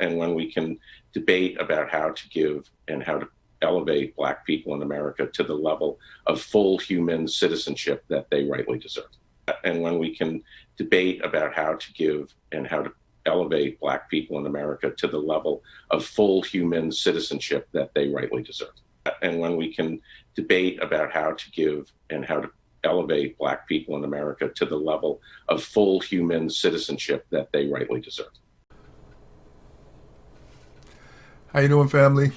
and when we can debate about how to give and how to elevate Black people in America to the level of full human citizenship that they rightly deserve. And when we can debate about how to give and how to elevate Black people in America to the level of full human citizenship that they rightly deserve. And when we can debate about how to give and how to elevate Black people in America to the level of full human citizenship that they rightly deserve. How you doing, family?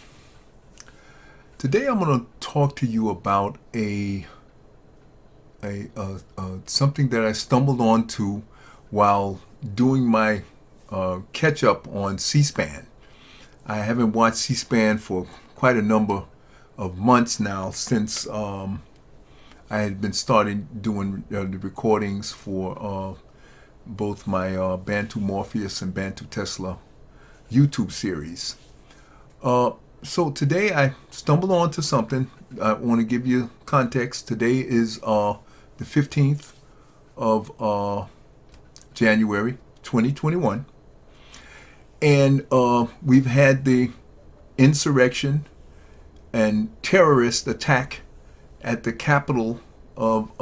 Today I'm going to talk to you about something that I stumbled onto while doing my catch up on C-SPAN. I haven't watched C-SPAN for quite a number of months now since I had been starting doing the recordings for both my Bantu-Morpheus and Bantu-Tesla YouTube series. So today I stumbled onto something. I want to give you context. Today is the 15th of January 2021. And we've had the insurrection and terrorist attack at the capital of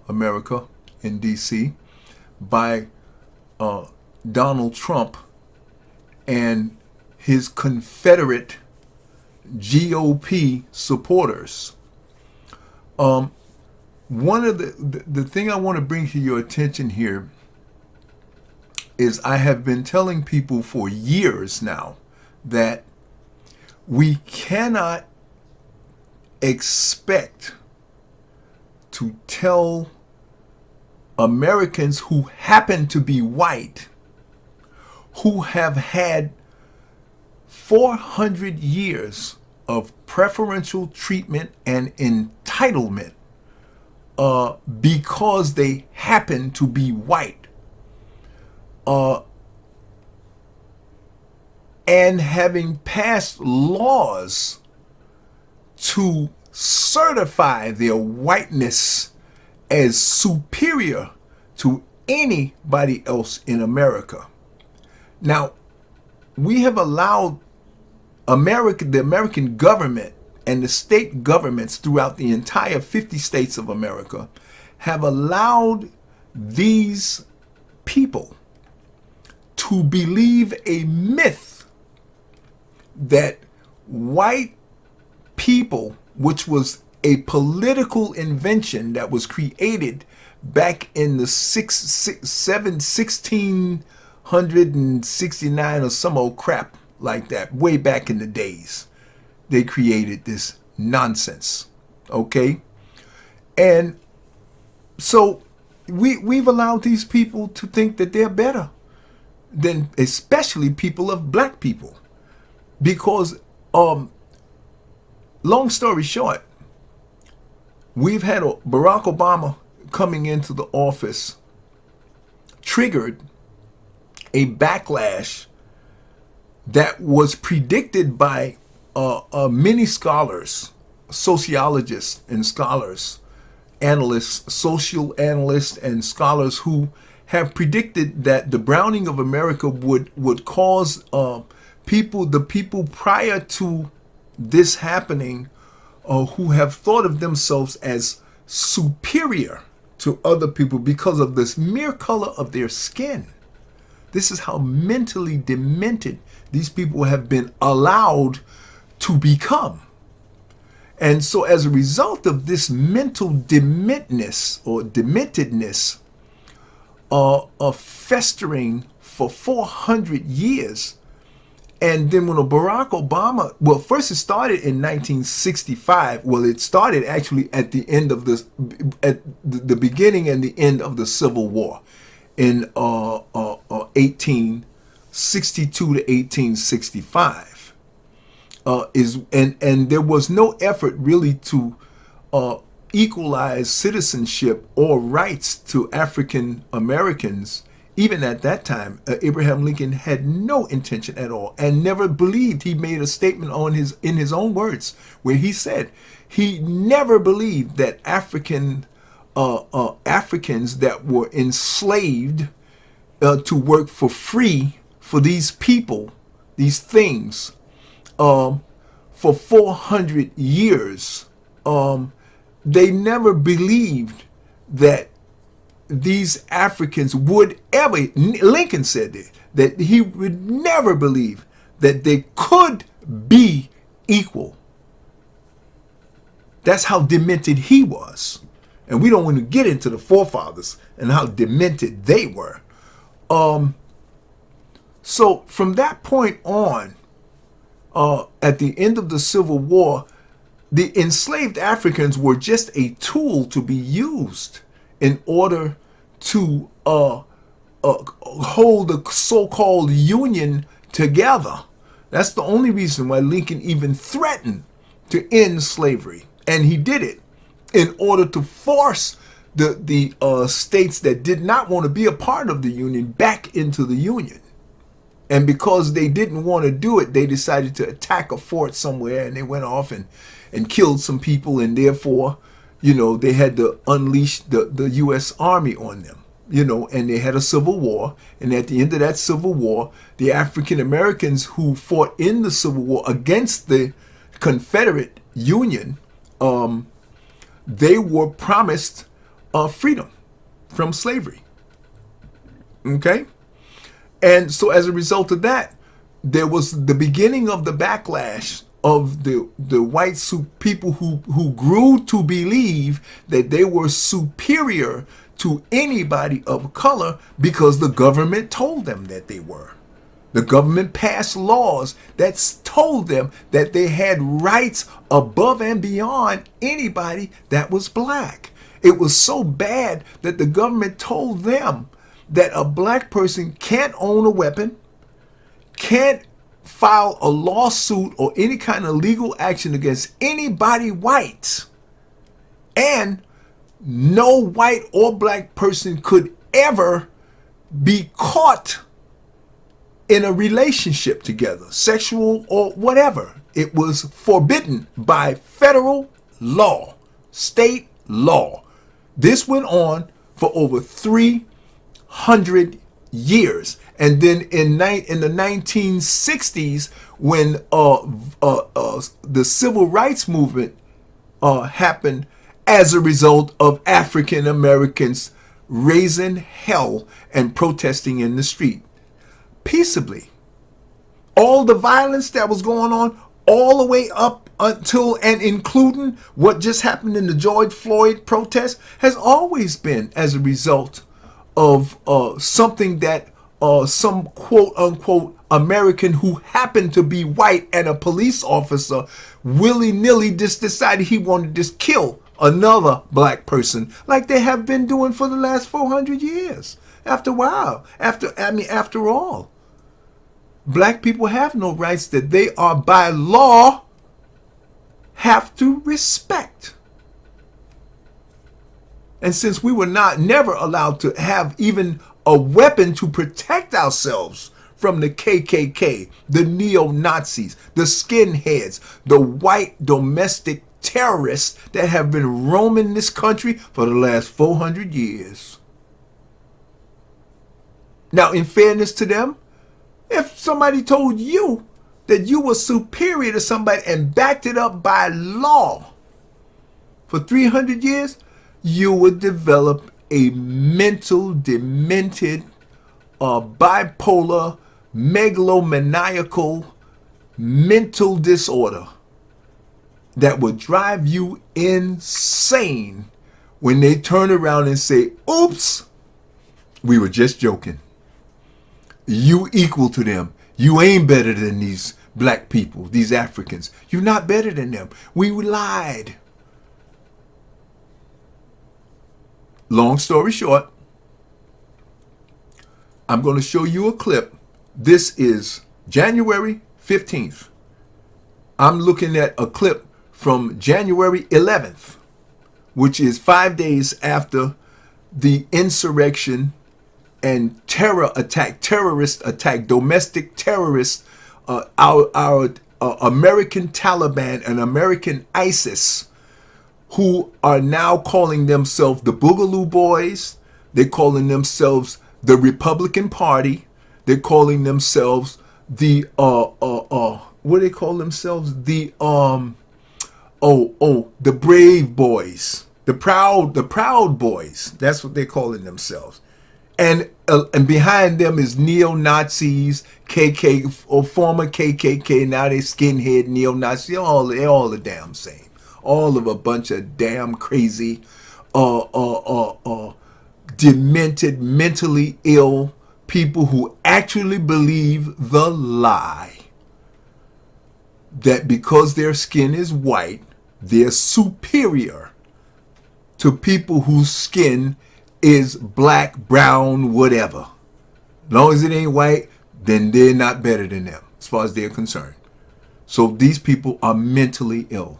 America in D.C. by Donald Trump and his Confederate GOP supporters. One of the thing I want to bring to your attention here is I have been telling people for years now that we cannot expect to tell Americans who happen to be white, who have had 400 years of preferential treatment and entitlement because they happen to be white, and having passed laws to certify their whiteness as superior to anybody else in America. Now, we have allowed the American government and the state governments throughout the entire 50 states of America have allowed these people to believe a myth that white people, which was a political invention that was created back in the 1669 or some old crap like that, way back in the days, they created this nonsense. Okay? And so we've allowed these people to think that they're better than especially people of Black people. Because, long story short, we've had Barack Obama coming into the office triggered a backlash that was predicted by many scholars, sociologists and scholars, analysts, social analysts and scholars who have predicted that the browning of America would cause the people prior to this happening who have thought of themselves as superior to other people because of this mere color of their skin. This is how mentally demented these people have been allowed to become. And so as a result of this mental dementedness of festering for 400 years, and then when Barack Obama, well, first it started in 1965. Well, it started actually at the end of at the beginning and the end of the Civil War in 1862 to 1865. And there was no effort really to equalize citizenship or rights to African Americans. Even at that time, Abraham Lincoln had no intention at all and never believed. He made a statement in his own words where he said he never believed that Africans that were enslaved to work for free for these people, these things, for 400 years. They never believed that these Africans would ever, Lincoln said that he would never believe that they could be equal. That's how demented he was. And we don't want to get into the forefathers and how demented they were. So from that point on, at the end of the Civil War, the enslaved Africans were just a tool to be used in order to hold the so-called Union together. That's the only reason why Lincoln even threatened to end slavery. And he did it in order to force the states that did not want to be a part of the Union back into the Union. And because they didn't want to do it, they decided to attack a fort somewhere, and they went off and killed some people, and therefore, they had to unleash the U.S. Army on them, and they had a civil war. And at the end of that civil war, the African Americans who fought in the Civil War against the Confederate Union, they were promised freedom from slavery. Okay? And so as a result of that, there was the beginning of the backlash of the white people who grew to believe that they were superior to anybody of color because the government told them that they were. The government passed laws that told them that they had rights above and beyond anybody that was black. It was so bad that the government told them that a black person can't own a weapon, can't file a lawsuit or any kind of legal action against anybody white, and no white or black person could ever be caught in a relationship together, sexual or whatever. It was forbidden by federal law, state law. This went on for over 300 years. And then in the 1960s, when the civil rights movement happened as a result of African Americans raising hell and protesting in the street peaceably. All the violence that was going on all the way up until and including what just happened in the George Floyd protest has always been as a result of something that some quote unquote American who happened to be white and a police officer willy-nilly just decided he wanted to just kill another black person like they have been doing for the last 400 years. After a while, after all, black people have no rights that they are by law have to respect. And since we were never allowed to have even a weapon to protect ourselves from the KKK, the neo-Nazis, the skinheads, the white domestic terrorists that have been roaming this country for the last 400 years. Now, in fairness to them, if somebody told you that you were superior to somebody and backed it up by law for 300 years, you would develop a mental, demented, bipolar, megalomaniacal mental disorder that would drive you insane when they turn around and say, oops, we were just joking. You equal to them. You ain't better than these black people, these Africans. You're not better than them. We lied. Long story short, I'm going to show you a clip. This is January 15th. I'm looking at a clip from January 11th, which is 5 days after the insurrection and terrorist attack, domestic terrorists, our American Taliban and American ISIS, who are now calling themselves the Boogaloo Boys. They're calling themselves the Republican Party. They're calling themselves the what do they call themselves? The the brave boys, the proud boys. That's what they're calling themselves. And behind them is neo-Nazis, KK or former KKK. Now they skinhead neo-Nazis. They're all the damn same. All of a bunch of damn crazy, demented, mentally ill people who actually believe the lie that because their skin is white, they're superior to people whose skin is black, brown, whatever. As long as it ain't white, then they're not better than them as far as they're concerned. So these people are mentally ill.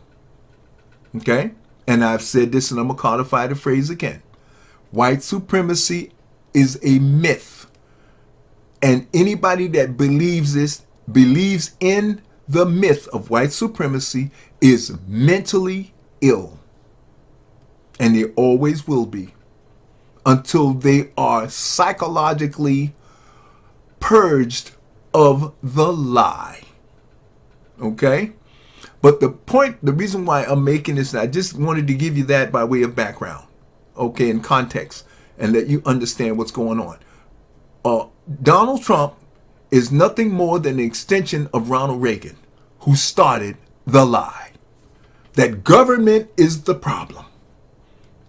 Okay? And I've said this and I'm going to codify the phrase again. White supremacy is a myth. And anybody that believes this, believes in the myth of white supremacy, is mentally ill. And they always will be, until they are psychologically purged of the lie. Okay? But the reason why I'm making this, I just wanted to give you that by way of background, okay, in context, and let you understand what's going on. Donald Trump is nothing more than an extension of Ronald Reagan, who started the lie that government is the problem,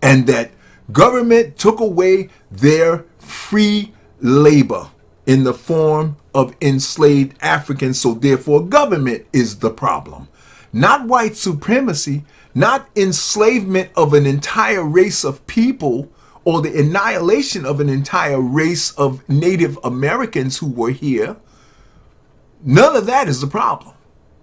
and that government took away their free labor in the form of enslaved Africans, so therefore government is the problem. Not white supremacy, not enslavement of an entire race of people, or the annihilation of an entire race of Native Americans who were here. None of that is the problem.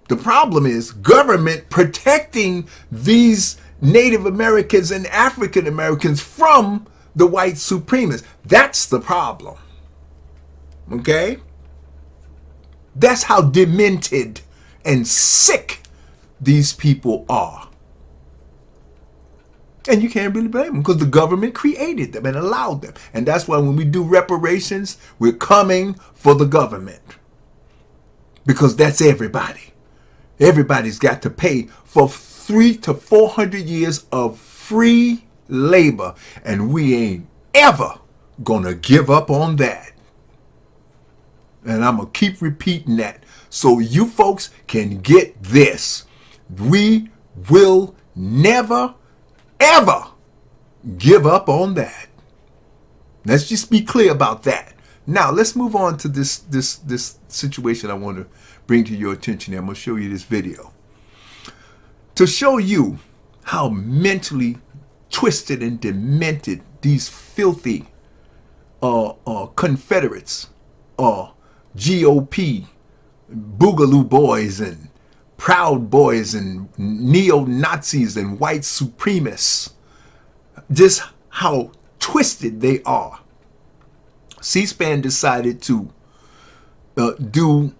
The problem is government protecting these Native Americans and African Americans from the white supremacists. That's the problem. Okay? That's how demented and sick these people are. And you can't really blame them, because the government created them and allowed them. And that's why when we do reparations, we're coming for the government. Because that's everybody. Everybody's got to pay for 300 to 400 years of free labor. And we ain't ever gonna give up on that. And I'm gonna keep repeating that so you folks can get this. We will never, ever give up on that. Let's just be clear about that. Now let's move on to this situation I want to bring to your attention. I'm going to show you this video to show you how mentally twisted and demented these filthy Confederates, GOP, Boogaloo boys and Proud Boys and neo-Nazis and white supremacists, just how twisted they are. C-SPAN decided to do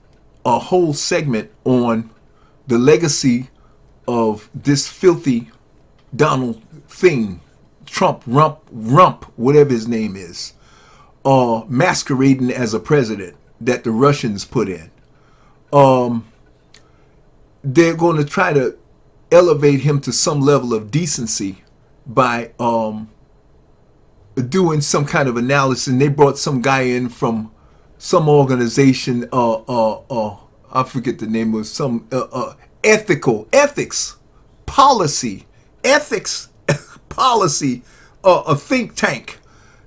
a whole segment on the legacy of this filthy Donald thing, Trump, Rump, whatever his name is, masquerading as a president that the Russians put in. They're going to try to elevate him to some level of decency by doing some kind of analysis. And they brought some guy in from some organization, I forget the name of some ethics policy, a think tank.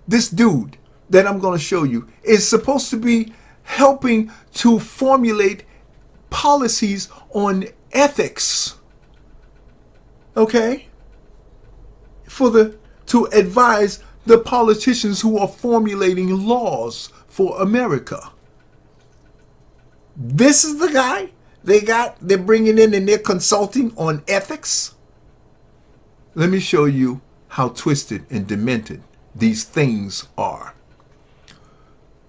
This dude that I'm going to show you is supposed to be helping to formulate policies on ethics, okay, to advise the politicians who are formulating laws for America. This is the guy they're bringing in and they're consulting on ethics. Let me show you how twisted and demented these things are.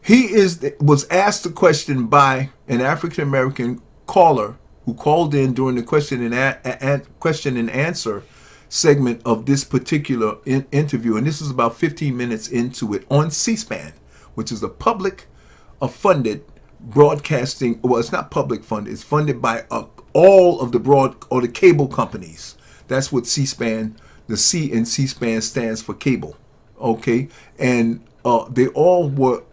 He was asked a question by an African American caller who called in during the question and answer segment of this particular interview, and this is about 15 minutes into it on C-SPAN, which is a public funded broadcasting. Well, it's not public funded. It's funded by all of the the cable companies. That's what C-SPAN, the C in C-SPAN stands for cable. Okay, and they all were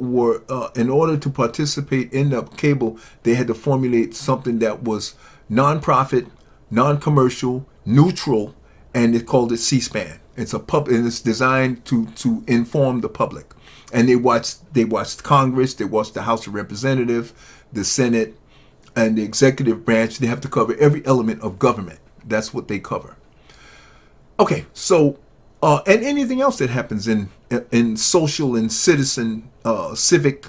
in order to participate in the cable, they had to formulate something that was non-profit, non-commercial, neutral, and they called it C-SPAN. It's and it's designed to inform the public. And they watched Congress, they watched the House of Representatives, the Senate, and the executive branch. They have to cover every element of government. That's what they cover. Okay, so and anything else that happens in social and citizen civic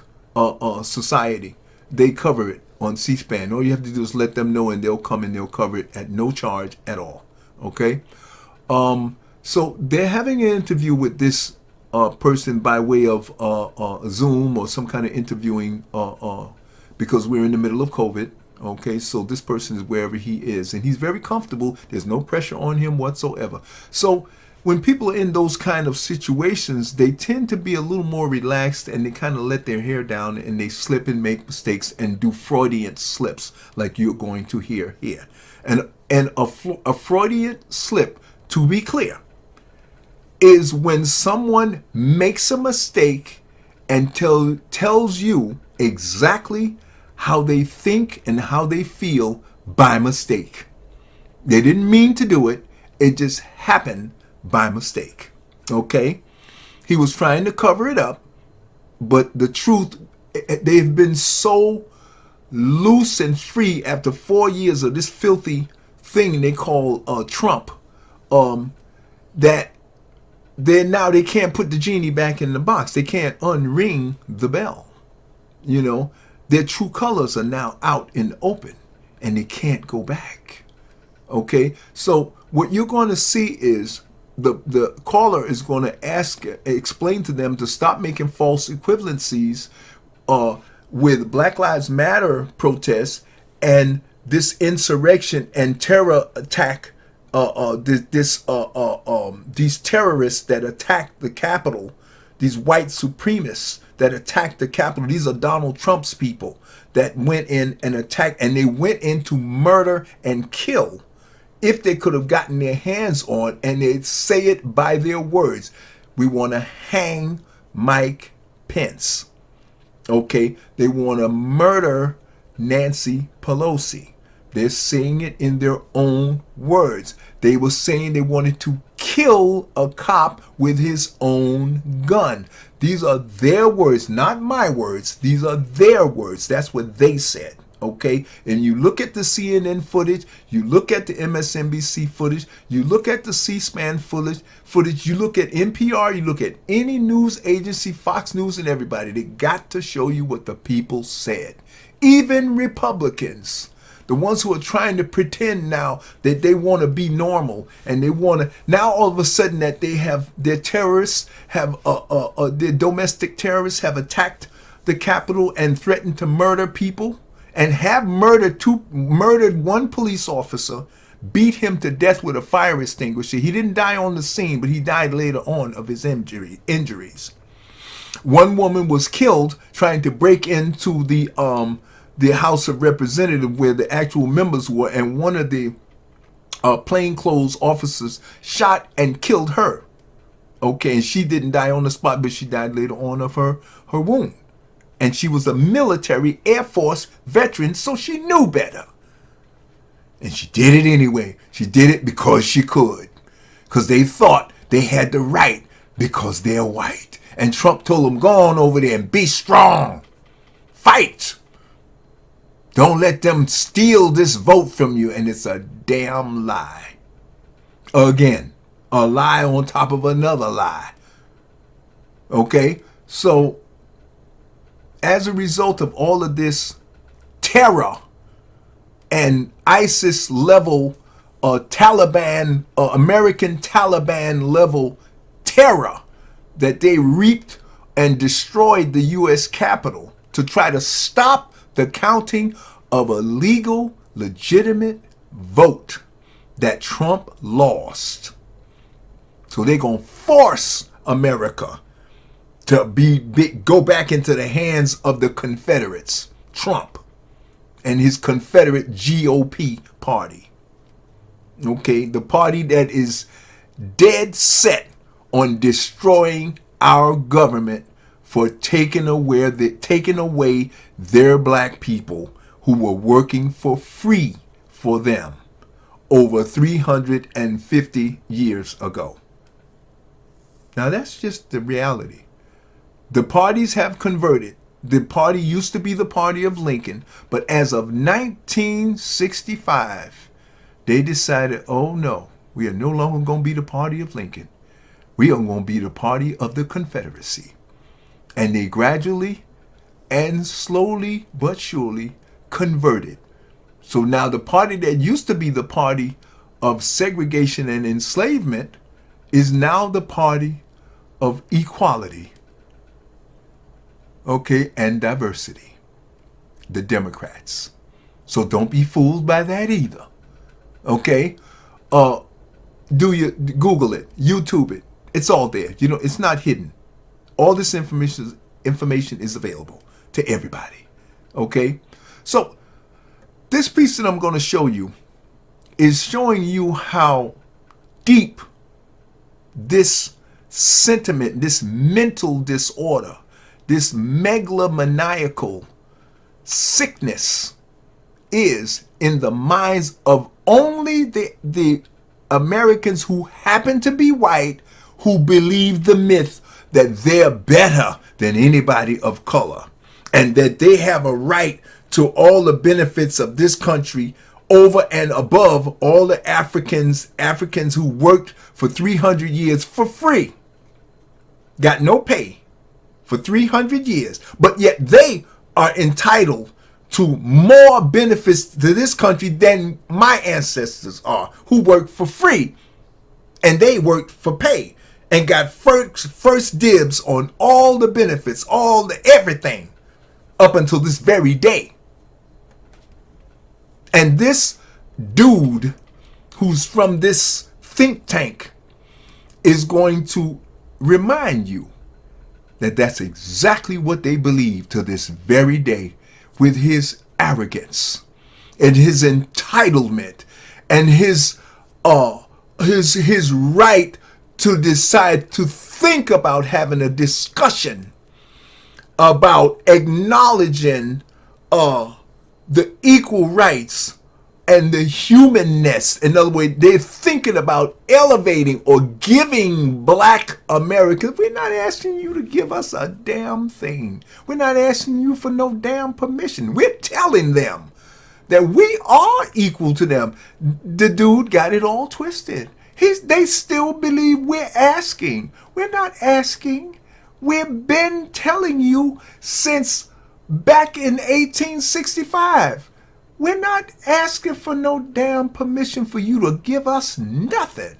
society, they cover it on C-SPAN. All you have to do is let them know, and they'll come and they'll cover it at no charge at all. Okay, so they're having an interview with this person by way of Zoom or some kind of interviewing because we're in the middle of COVID. Okay, so this person is wherever he is, and he's very comfortable. There's no pressure on him whatsoever. So when people are in those kind of situations, they tend to be a little more relaxed, and they kind of let their hair down, and they slip and make mistakes and do Freudian slips like you're going to hear here. And a Freudian slip, to be clear, is when someone makes a mistake and tells you exactly how they think and how they feel by mistake. They didn't mean to do it. It just happened by mistake. Okay? He was trying to cover it up, but the truth, they've been so loose and free after 4 years of this filthy thing they call Trump, that they can't put the genie back in the box. They can't unring the bell. You know, their true colors are now out in the open, and they can't go back. Okay, so what you're going to see is the caller is going to explain to them to stop making false equivalencies with Black Lives Matter protests and this insurrection and terror attack. These terrorists that attacked the Capitol, these white supremacists that attacked the Capitol, these are Donald Trump's people that went in and attacked, and they went in to murder and kill if they could have gotten their hands on, and they'd say it by their words. We want to hang Mike Pence. Okay, they want to murder Nancy Pelosi. They're saying it in their own words. They were saying they wanted to kill a cop with his own gun. These are their words, not my words. These are their words. That's what they said. Okay? And you look at the CNN footage, you look at the MSNBC footage, you look at the C-SPAN footage, you look at NPR, you look at any news agency, Fox News and everybody. They got to show you what the people said. Even Republicans. The ones who are trying to pretend now that they want to be normal, and they want to, now all of a sudden that they have, their terrorists have, their domestic terrorists have attacked the Capitol and threatened to murder people, and have murdered one police officer, beat him to death with a fire extinguisher. He didn't die on the scene, but he died later on of his injuries. One woman was killed trying to break into the House of Representatives where the actual members were, and one of the plainclothes officers shot and killed her. Okay, and she didn't die on the spot, but she died later on of her wound. And she was a military Air Force veteran, so she knew better. And she did it anyway. She did it because she could. Because they thought they had the right because they're white. And Trump told them, go on over there and be strong. Fight. Don't let them steal this vote from you. And it's a damn lie. Again, a lie on top of another lie. Okay? So, as a result of all of this terror and ISIS level, Taliban, American Taliban level terror that they reaped and destroyed the U.S. Capitol to try to stop the counting of a legal, legitimate vote that Trump lost. So they're going to force America to go back into the hands of the Confederates, Trump and his Confederate GOP party. Okay, the party that is dead set on destroying our government for taking away their black people who were working for free for them over 350 years ago. Now that's just the reality. The parties have converted. The party used to be the party of Lincoln, but as of 1965, they decided, oh no, we are no longer going to be the party of Lincoln. We are going to be the party of the Confederacy. And they gradually and slowly but surely converted. So now the party that used to be the party of segregation and enslavement is now the party of equality, okay, and diversity, the Democrats. So don't be fooled by that either, okay? Do you Google it, YouTube it? It's all there. You know, it's not hidden. All this information is available to everybody, okay? So this piece that I'm going to show you is showing you how deep this sentiment, this mental disorder, this megalomaniacal sickness is in the minds of only the Americans who happen to be white, who believe the myth that they're better than anybody of color and that they have a right to all the benefits of this country over and above all the Africans who worked for 300 years for free, got no pay for 300 years, but yet they are entitled to more benefits to this country than my ancestors are, who worked for free and they worked for pay and got first dibs on all the benefits, all the everything up until this very day. And this dude who's from this think tank is going to remind you that that's exactly what they believe to this very day, with his arrogance and his entitlement and his right to decide to think about having a discussion about acknowledging the equal rights and the humanness. In other words, they're thinking about elevating or giving black Americans. We're not asking you to give us a damn thing. We're not asking you for no damn permission. We're telling them that we are equal to them. The dude got it all twisted. They still believe we're asking. We're not asking. We've been telling you since back in 1865. We're not asking for no damn permission for you to give us nothing.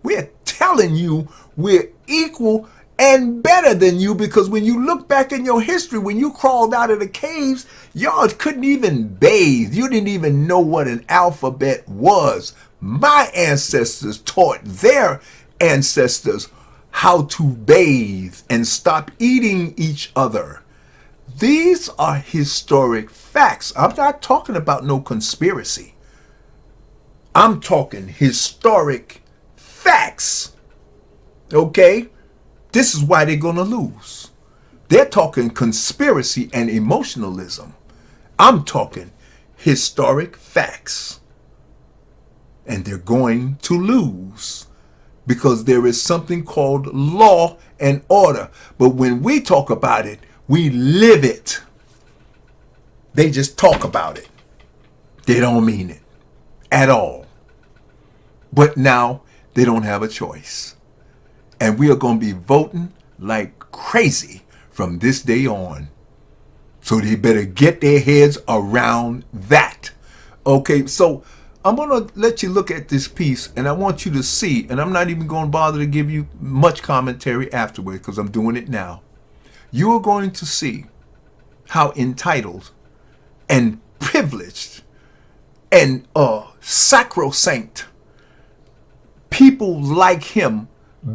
We're telling you we're equal and better than you, because when you look back in your history, when you crawled out of the caves, y'all couldn't even bathe. You didn't even know what an alphabet was. My ancestors taught their ancestors how to bathe and stop eating each other. These are historic facts. I'm not talking about no conspiracy. I'm talking historic facts. Okay? This is why they're going to lose. They're talking conspiracy and emotionalism. I'm talking historic facts. And they're going to lose because there is something called law and order. But when we talk about it, we live it. They just talk about it. They don't mean it at all. But now they don't have a choice. And we are going to be voting like crazy from this day on. So they better get their heads around that. Okay, so I'm going to let you look at this piece, and I want you to see, and I'm not even going to bother to give you much commentary afterward because I'm doing it now. You are going to see how entitled and privileged and sacrosanct people like him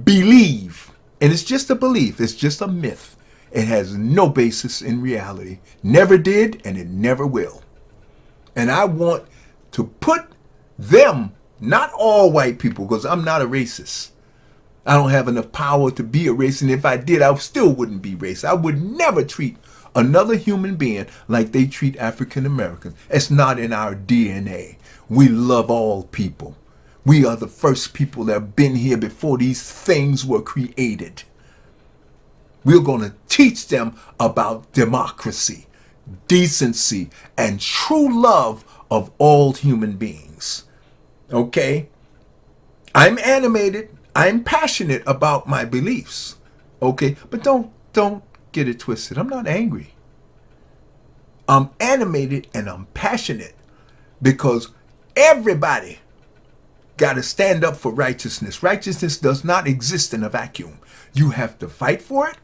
believe And it's just a belief. It's just a myth. It has no basis in reality. Never did, and it never will. And I want to put them, not all white people, because I'm not a racist. I don't have enough power to be a racist. And if I did, I still wouldn't be racist. I would never treat another human being like they treat African Americans. It's not in our DNA. We love all people. We are the first people that have been here before these things were created. We're going to teach them about democracy, decency, and true love of all human beings. Okay? I'm animated. I'm passionate about my beliefs. Okay? But don't get it twisted. I'm not angry. I'm animated and I'm passionate because everybody got to stand up for righteousness. Righteousness does not exist in a vacuum. You have to fight for it,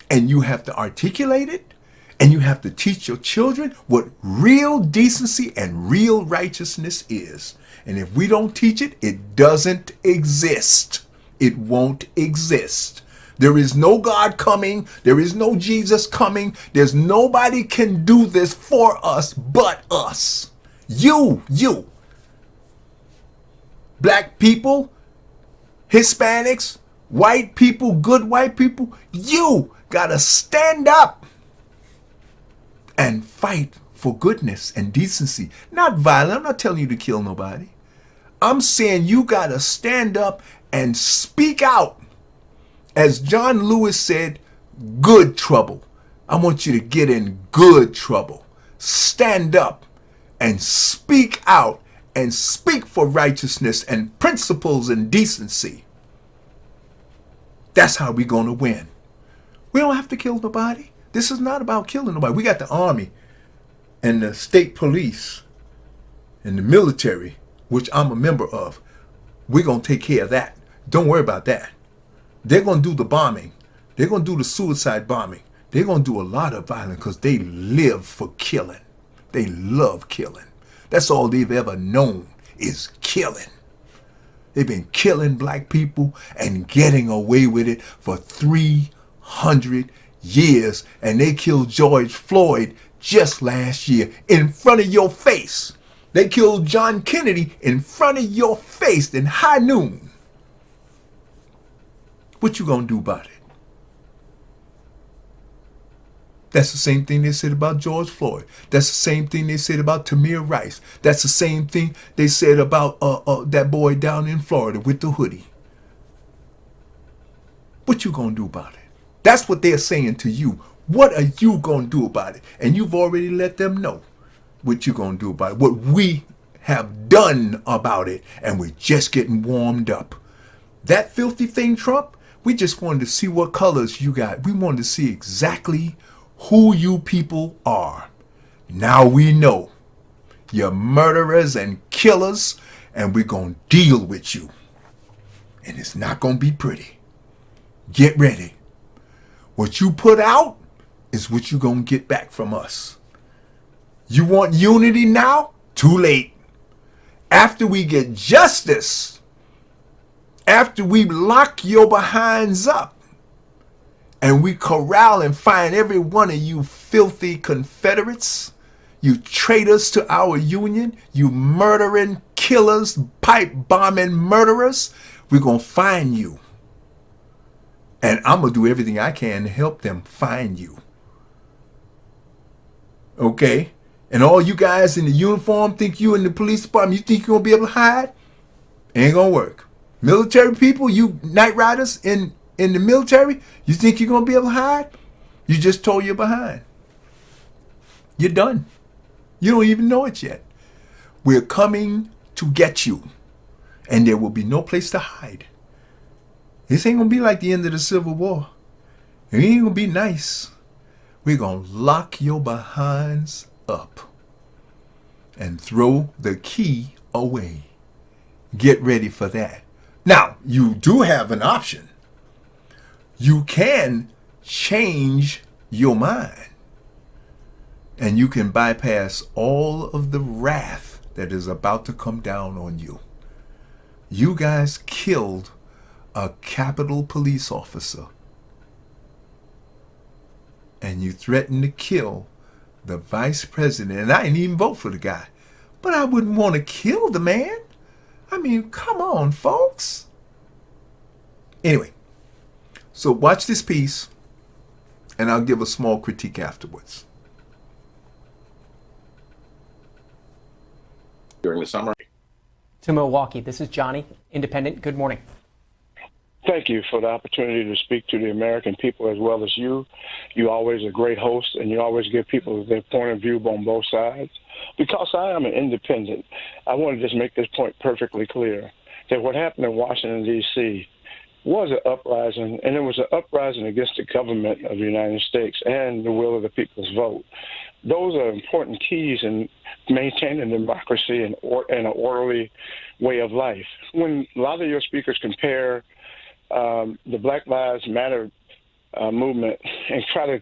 and you have to articulate it, and you have to teach your children what real decency and real righteousness is. And if we don't teach it, it doesn't exist. It won't exist. There is no God coming. There is no Jesus coming. There's nobody can do this for us but us. You. Black people, Hispanics, white people, good white people, you gotta stand up and fight for goodness and decency. Not violent. I'm not telling you to kill nobody. I'm saying you gotta stand up and speak out. As John Lewis said, good trouble. I want you to get in good trouble. Stand up and speak out and speak for righteousness and principles and decency. That's how we're going to win. We don't have to kill nobody. This is not about killing nobody. We got the army and the state police and the military, which I'm a member of. We're going to take care of that. Don't worry about that. They're going to do the bombing. They're going to do the suicide bombing. They're going to do a lot of violence because they live for killing. They love killing. That's all they've ever known is killing. They've been killing black people and getting away with it for 300 years. And they killed George Floyd just last year in front of your face. They killed John Kennedy in front of your face in high noon. What you gonna do about it? That's the same thing they said about George Floyd. That's the same thing they said about Tamir Rice. That's the same thing they said about that boy down in Florida with the hoodie. What you gonna do about it? That's what they're saying to you. What are you gonna do about it? And you've already let them know what you're gonna do about it. What we have done about it, and we're just getting warmed up. That filthy thing, Trump, we just wanted to see what colors you got. We wanted to see exactly who you people are. Now we know. You're murderers and killers, and we're going to deal with you. And it's not going to be pretty. Get ready. What you put out is what you're going to get back from us. You want unity now? Too late. After we get justice, after we lock your behinds up, and we corral and find every one of you filthy Confederates, you traitors to our union, you murdering killers, pipe bombing murderers, we're going to find you. And I'm going to do everything I can to help them find you. Okay? And all you guys in the uniform think you in the police department, you think you're going to be able to hide? Ain't going to work. Military people, you night riders in the military, you think you're going to be able to hide? You just tore your behind. You're done. You don't even know it yet. We're coming to get you. And there will be no place to hide. This ain't going to be like the end of the Civil War. It ain't going to be nice. We're going to lock your behinds up and throw the key away. Get ready for that. Now, you do have an option. You can change your mind. And you can bypass all of the wrath that is about to come down on you. You guys killed a Capitol police officer and you threaten to kill the vice president, and I didn't even vote for the guy, but I wouldn't want to kill the man. I mean, come on, folks. Anyway, so watch this piece, and I'll give a small critique afterwards. During the summer. To Milwaukee, this is Johnny, Independent. Good morning. Thank you for the opportunity to speak to the American people as well as you. You're always a great host, and you always give people their point of view on both sides. Because I am an independent, I want to just make this point perfectly clear, that what happened in Washington, D.C. was an uprising, and it was an uprising against the government of the United States and the will of the people's vote. Those are important keys in maintaining democracy and an orderly way of life. When a lot of your speakers compare the Black Lives Matter movement and try to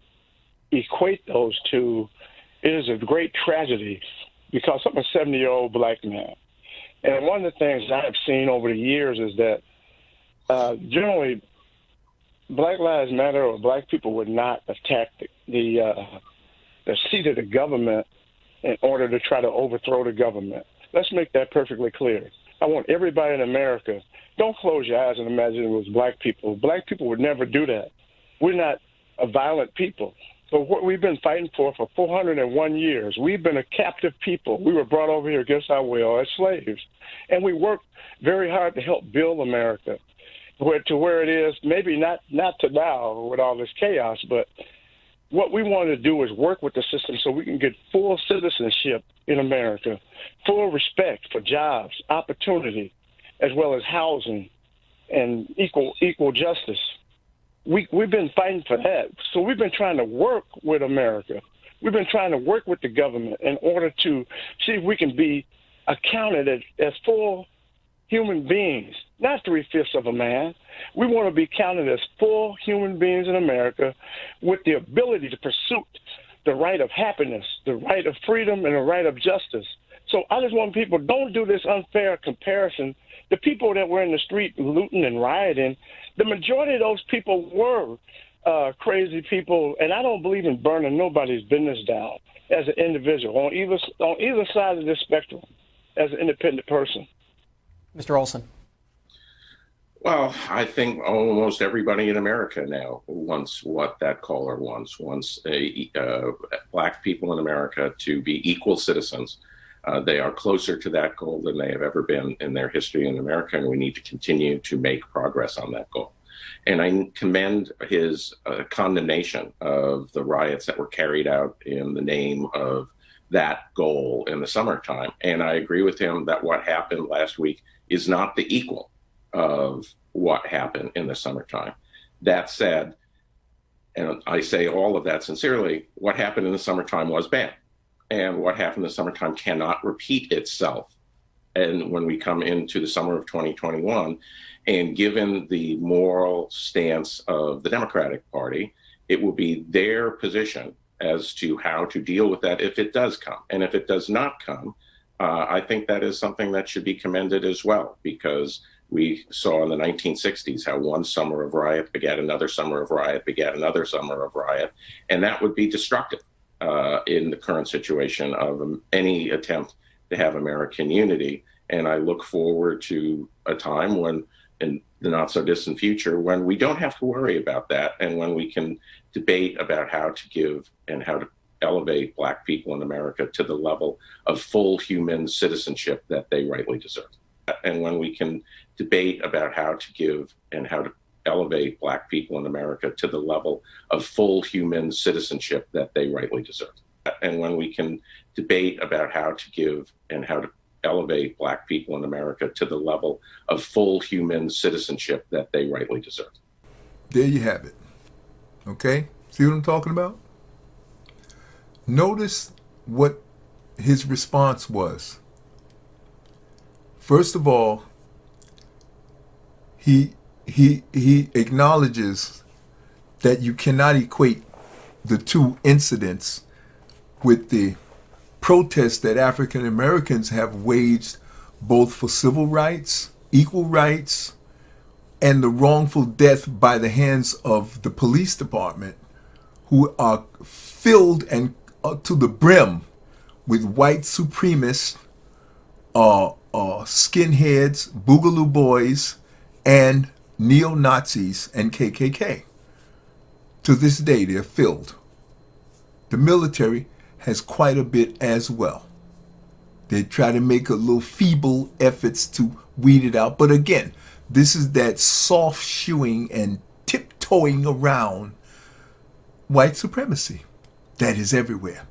equate those two, it is a great tragedy because I'm a 70-year-old black man. And one of the things I have seen over the years is that generally Black Lives Matter or black people would not attack the seat of the government in order to try to overthrow the government. Let's make that perfectly clear. I want everybody in America, don't close your eyes and imagine it was black people. Black people would never do that. We're not a violent people. But what we've been fighting for 401 years, we've been a captive people. We were brought over here against our will as slaves. And we worked very hard to help build America to where it is, maybe not to now with all this chaos, but what we want to do is work with the system so we can get full citizenship in America, full respect for jobs, opportunity, as well as housing and equal justice. We've been fighting for that. So we've been trying to work with America. We've been trying to work with the government in order to see if we can be accounted as full human beings, not 3/5 of a man. We want to be counted as full human beings in America with the ability to pursue the right of happiness, the right of freedom, and the right of justice. So I just want people, don't do this unfair comparison. The people that were in the street looting and rioting, the majority of those people were crazy people, and I don't believe in burning nobody's business down as an individual on either side of this spectrum as an independent person. Mr. Olsen. Well, I think almost everybody in America now wants what that caller wants black people in America to be equal citizens. They are closer to that goal than they have ever been in their history in America, and we need to continue to make progress on that goal. And I commend his condemnation of the riots that were carried out in the name of that goal in the summertime. And I agree with him that what happened last week is not the equal of what happened in the summertime. That said, and I say all of that sincerely, what happened in the summertime was bad. And what happened in the summertime cannot repeat itself. And when we come into the summer of 2021, and given the moral stance of the Democratic Party, it will be their position as to how to deal with that if it does come. And if it does not come, I think that is something that should be commended as well, because we saw in the 1960s how one summer of riot begat another summer of riot, begat another summer of riot, and that would be destructive in the current situation of any attempt to have American unity. And I look forward to a time when, in the not so distant future, when we don't have to worry about that, and when we can debate about how to give and how to elevate black people in America to the level of full human citizenship that they rightly deserve. And when we can debate about how to give and how to elevate black people in America to the level of full human citizenship that they rightly deserve. And when we can debate about how to give and how to elevate black people in America to the level of full human citizenship that they rightly deserve. There you have it. Okay? See what I'm talking about? Notice what his response was. First of all, he acknowledges that you cannot equate the two incidents with the protests that African Americans have waged both for civil rights, equal rights, and the wrongful death by the hands of the police department, who are filled and to the brim with white supremacists, skinheads, boogaloo boys, and neo-Nazis and KKK. To this day, they're filled. The military has quite a bit as well. They try to make a little feeble efforts to weed it out. But again, this is that soft shoeing and tiptoeing around white supremacy that is everywhere.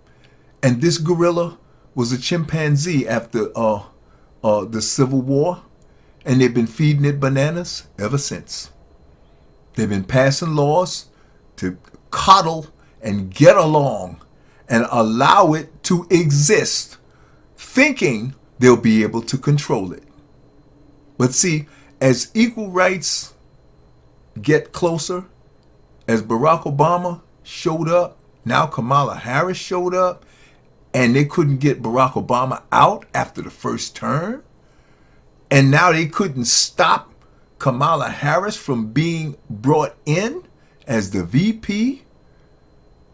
And this gorilla was a chimpanzee after the Civil War, and they've been feeding it bananas ever since. They've been passing laws to coddle and get along and allow it to exist, thinking they'll be able to control it. But see, as equal rights get closer, as Barack Obama showed up, now Kamala Harris showed up, and they couldn't get Barack Obama out after the first term, and now they couldn't stop Kamala Harris from being brought in as the VP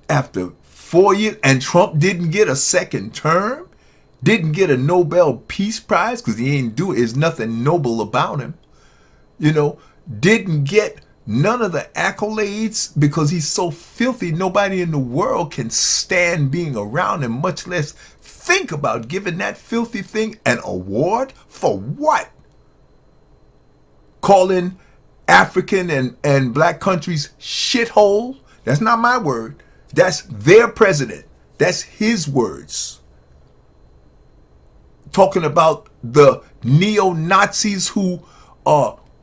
after 4 years, and Trump didn't get a second term, didn't get a Nobel Peace Prize because he ain't do it. There's nothing noble about him, didn't get none of the accolades because he's so filthy. Nobody in the world can stand being around him, much less think about giving that filthy thing an award for what? Calling African and black countries shithole? That's not my word. That's their president. That's his words. Talking about the neo-Nazis who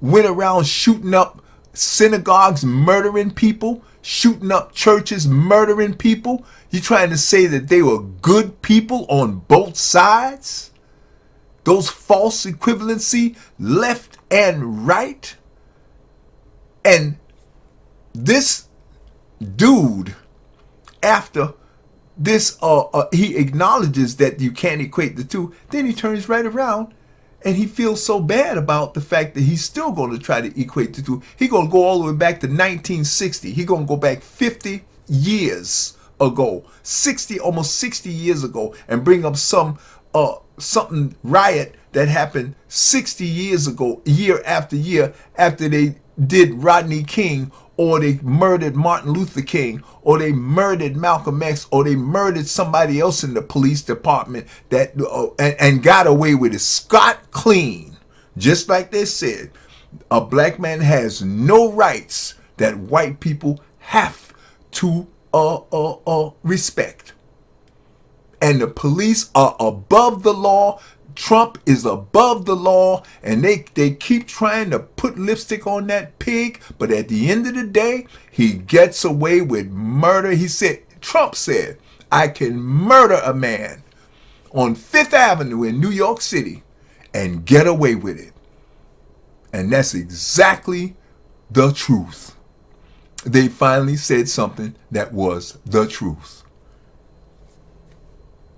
went around shooting up synagogues, murdering people, shooting up churches, murdering people. You trying to say that they were good people on both sides? Those false equivalency, left and right? And this dude, after this, he acknowledges that you can't equate the two, then he turns right around and he feels so bad about the fact that he's still going to try to equate the two. He's going to go all the way back to 1960. He's going to go back 50 years ago, almost 60 years ago, and bring up something riot that happened 60 years ago, year after they did Rodney King, or they murdered Martin Luther King, or they murdered Malcolm X, or they murdered somebody else in the police department that and got away with it scot clean. Just like they said, a black man has no rights that white people have to respect. And the police are above the law. Trump is above the law, and they keep trying to put lipstick on that pig, but at the end of the day, he gets away with murder. Trump said, I can murder a man on Fifth Avenue in New York City and get away with it. And that's exactly the truth. They finally said something that was the truth.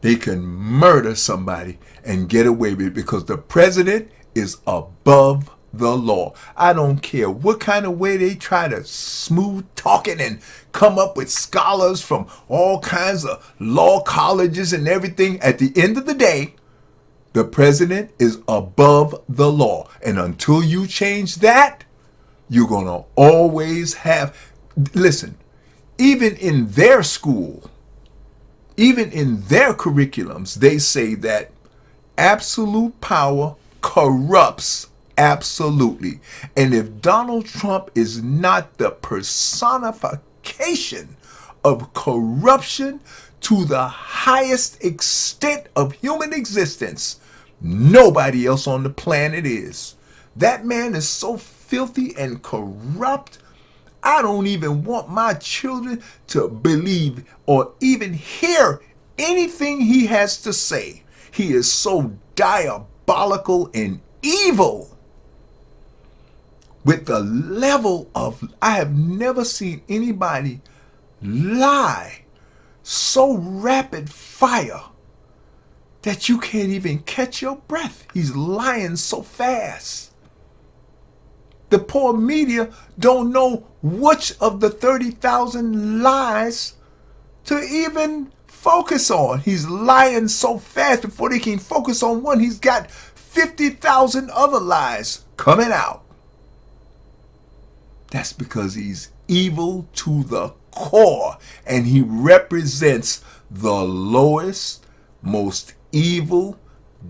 They can murder somebody and get away with it because the president is above the law. I don't care what kind of way they try to smooth talking and come up with scholars from all kinds of law colleges and everything. At the end of the day, the president is above the law. And until you change that, you're going to always have, listen, even in their school, even in their curriculums, they say that absolute power corrupts absolutely. And if Donald Trump is not the personification of corruption to the highest extent of human existence, nobody else on the planet is. That man is so filthy and corrupt, I don't even want my children to believe or even hear anything he has to say. He is so diabolical and evil with the level of, I have never seen anybody lie so rapid fire that you can't even catch your breath. He's lying so fast. The poor media don't know which of the 30,000 lies to even focus on. He's lying so fast before they can focus on one. He's got 50,000 other lies coming out. That's because he's evil to the core, and he represents the lowest, most evil,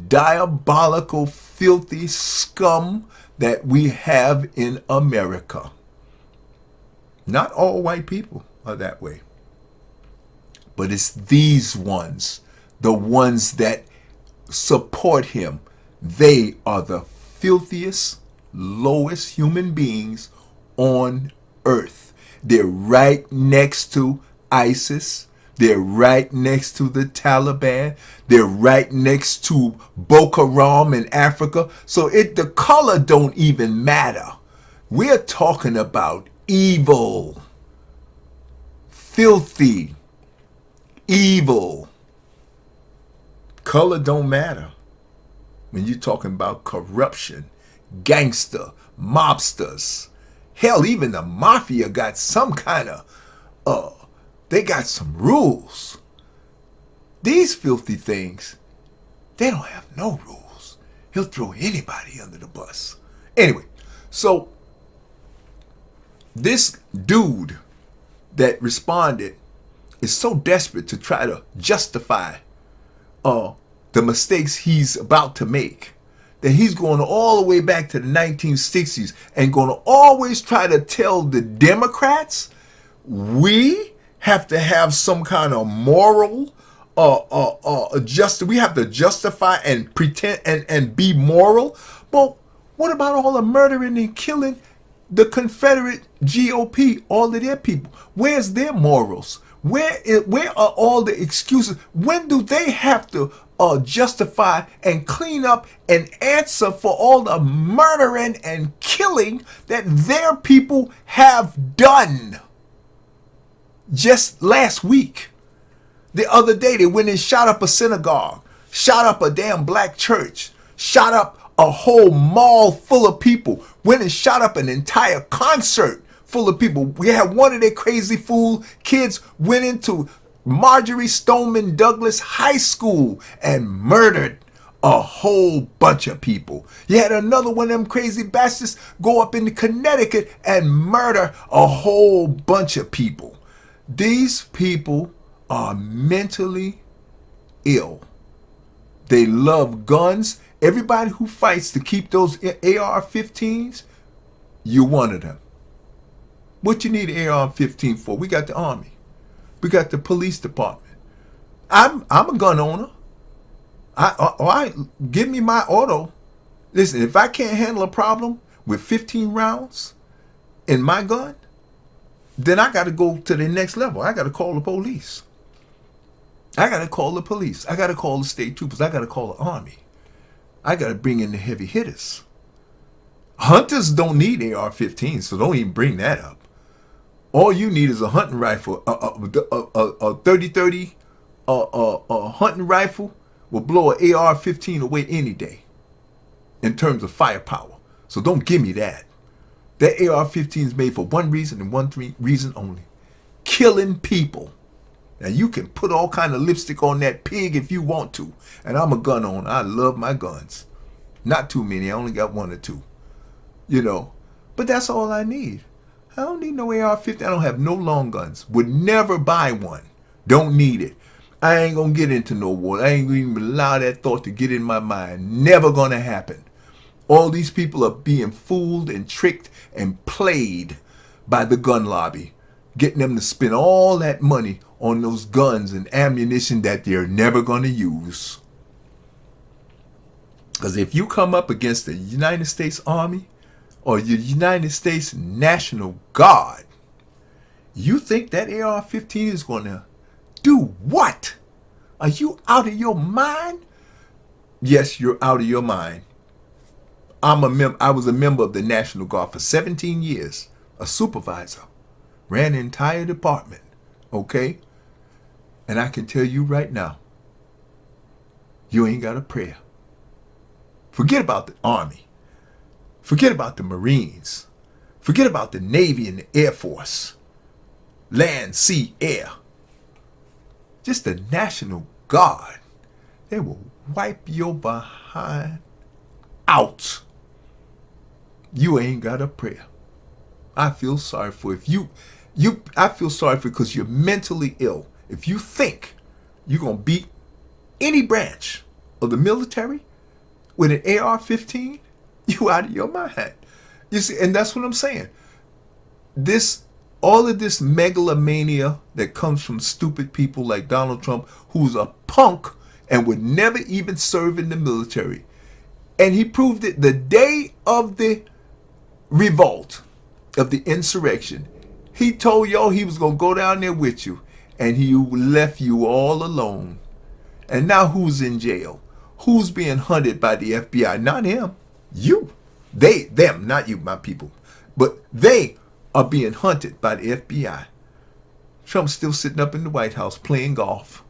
diabolical, filthy scum that we have in America. Not all white people are that way, but it's these ones, the ones that support him. They are the filthiest, lowest human beings on earth. They're right next to ISIS. They're right next to the Taliban. They're right next to Boko Haram in Africa. So the color don't even matter. We're talking about evil, filthy, evil. Color don't matter when you're talking about corruption, gangster, mobsters. Hell, even the mafia got some kind of, they got some rules. These filthy things, they don't have no rules. He'll throw anybody under the bus. Anyway, so this dude that responded is so desperate to try to justify the mistakes he's about to make, that he's going all the way back to the 1960s and going to always try to tell the Democrats we have to have some kind of moral we have to justify and pretend and be moral. But what about all the murdering and killing the Confederate GOP, all of their people? Where's their morals? Where are all the excuses? When do they have to justify and clean up and answer for all the murdering and killing that their people have done? Just last week, the other day, they went and shot up a synagogue, shot up a damn black church, shot up a whole mall full of people, went and shot up an entire concert full of people. We had one of their crazy fool kids went into Marjorie Stoneman Douglas High School and murdered a whole bunch of people. You had another one of them crazy bastards go up into Connecticut and murder a whole bunch of people. These people are mentally ill. They love guns. Everybody who fights to keep those AR-15s, you're one of them. What you need an AR-15 for? We got the Army. We got the police department. I'm a gun owner. Give me my auto. Listen, if I can't handle a problem with 15 rounds in my gun, then I got to go to the next level. I got to call the police. I got to call the police. I got to call the state troopers. I got to call the Army. I got to bring in the heavy hitters. Hunters don't need AR-15, so don't even bring that up. All you need is a hunting rifle. A 30-30 hunting rifle will blow an AR-15 away any day in terms of firepower. So don't give me that. That AR-15 is made for one reason and one reason only. Killing people. Now you can put all kind of lipstick on that pig if you want to. And I'm a gun owner. I love my guns. Not too many. I only got one or two. You know. But that's all I need. I don't need no AR-15. I don't have no long guns. Would never buy one. Don't need it. I ain't gonna get into no war. I ain't gonna even allow that thought to get in my mind. Never gonna happen. All these people are being fooled and tricked and played by the gun lobby, getting them to spend all that money on those guns and ammunition that they're never going to use. Because if you come up against the United States Army or the United States National Guard, you think that AR-15 is going to do what? Are you out of your mind? Yes, you're out of your mind. I was a member of the National Guard for 17 years, a supervisor, ran the entire department, okay? And I can tell you right now, you ain't got a prayer. Forget about the Army. Forget about the Marines. Forget about the Navy and the Air Force. Land, sea, air. Just the National Guard. They will wipe your behind out. You ain't got a prayer. I feel sorry for I feel sorry for because you're mentally ill. If you think you're going to beat any branch of the military with an AR-15, you out of your mind. You see, and that's what I'm saying. All of this megalomania that comes from stupid people like Donald Trump, who's a punk and would never even serve in the military. And he proved it the day of the revolt, of the insurrection. He told y'all he was going to go down there with you, and he left you all alone. And now who's in jail? Who's being hunted by the FBI? Not him. You. Them, not you, my people. But they are being hunted by the FBI. Trump's still sitting up in the White House playing golf.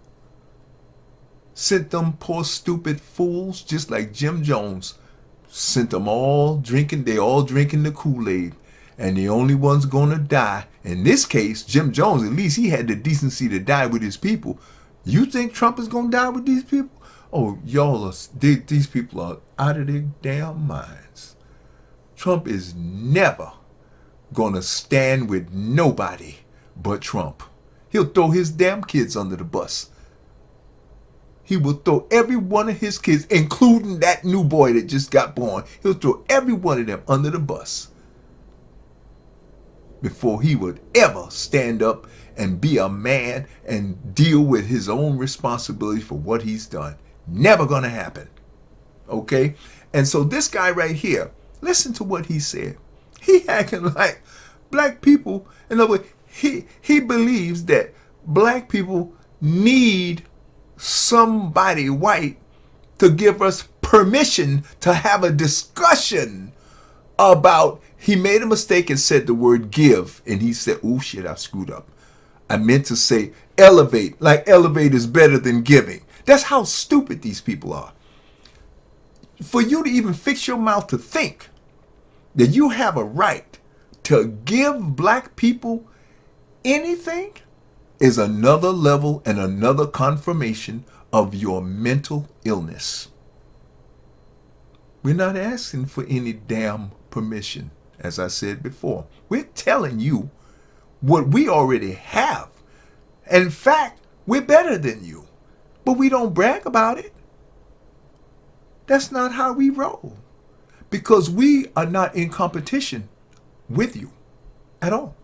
Sent them poor stupid fools, just like Jim Jones, sent them all drinking, they all drinking the Kool-Aid. And the only one's gonna die, in this case, Jim Jones, at least he had the decency to die with his people. You think Trump is gonna die with these people? Oh, these people are out of their damn minds. Trump is never gonna stand with nobody but Trump. He'll throw his damn kids under the bus. He will throw every one of his kids, including that new boy that just got born. He'll throw every one of them under the bus before he would ever stand up and be a man and deal with his own responsibility for what he's done. Never gonna happen. Okay? And so this guy right here, listen to what he said. He acting like black people, in other words, he believes that black people need somebody white to give us permission to have a discussion about, he made a mistake and said the word give, and he said, oh shit, I screwed up. I meant to say elevate, like elevate is better than giving. That's how stupid these people are. For you to even fix your mouth to think that you have a right to give black people anything is another level and another confirmation of your mental illness. We're not asking for any damn permission, as I said before. We're telling you what we already have. In fact, we're better than you, but we don't brag about it. That's not how we roll, because we are not in competition with you at all.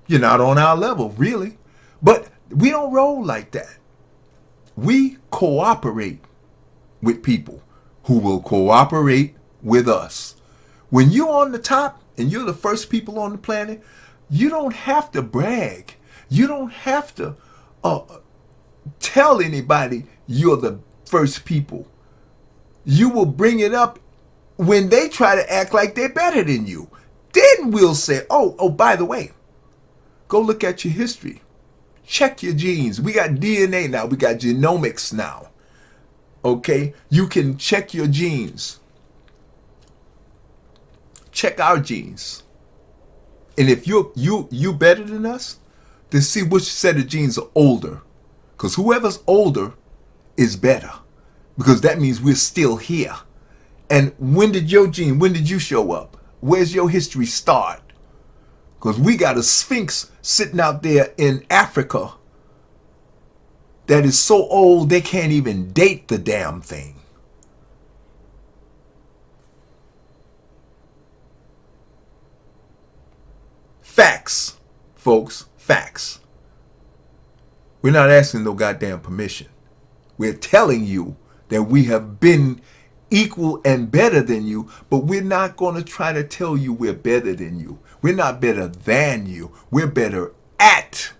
You're not on our level, really. But we don't roll like that. We cooperate with people who will cooperate with us. When you're on the top and you're the first people on the planet, you don't have to brag. You don't have to tell anybody you're the first people. You will bring it up when they try to act like they're better than you. Then we'll say, oh, by the way, go look at your history. Check your genes. We got DNA now. We got genomics now. Okay? You can check your genes. Check our genes. And if you better than us, then see which set of genes are older. Because whoever's older is better. Because that means we're still here. And when did you show up? Where's your history start? Because we got a sphinx sitting out there in Africa that is so old they can't even date the damn thing. Facts, folks, facts. We're not asking no goddamn permission. We're telling you that we have been equal and better than you, but we're not going to try to tell you we're better than you. We're not better than you. We're better at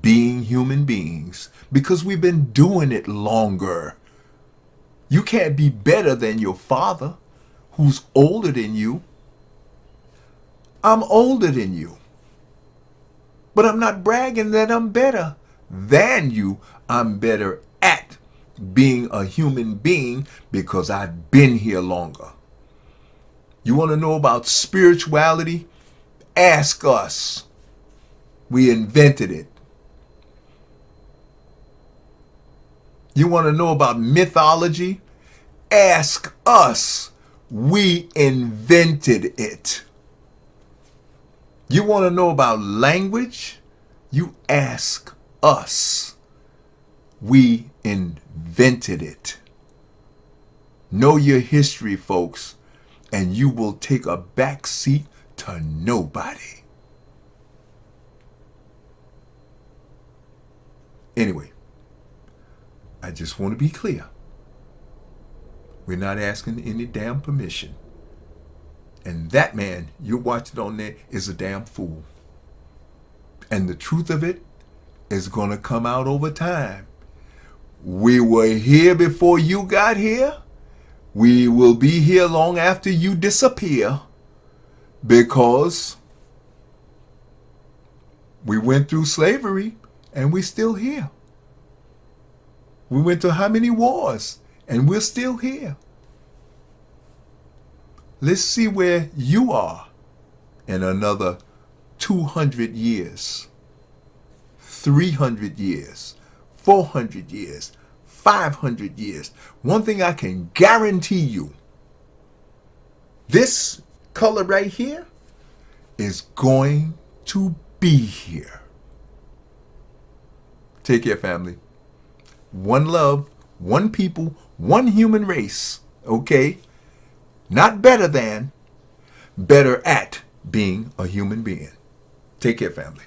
being human beings because we've been doing it longer. You can't be better than your father who's older than you. I'm older than you, but I'm not bragging that I'm better than you. I'm better at being a human being because I've been here longer. You want to know about spirituality? Ask us. We invented it. You want to know about mythology? Ask us. We invented it. You want to know about language? You ask us. We invented it. Know your history, folks, and you will take a back seat to nobody. Anyway, I just want to be clear. We're not asking any damn permission. And that man you're watching on there is a damn fool. And the truth of it is going to come out over time. We were here before you got here. We will be here long after you disappear, because we went through slavery and we're still here. We went to how many wars and we're still here. Let's see where you are in another 200 years, 300 years, 400 years, 500 years. One thing I can guarantee you, this color right here is going to be here. Take care, family. One love, one people, one human race, okay? Not better than, better at being a human being. Take care, family.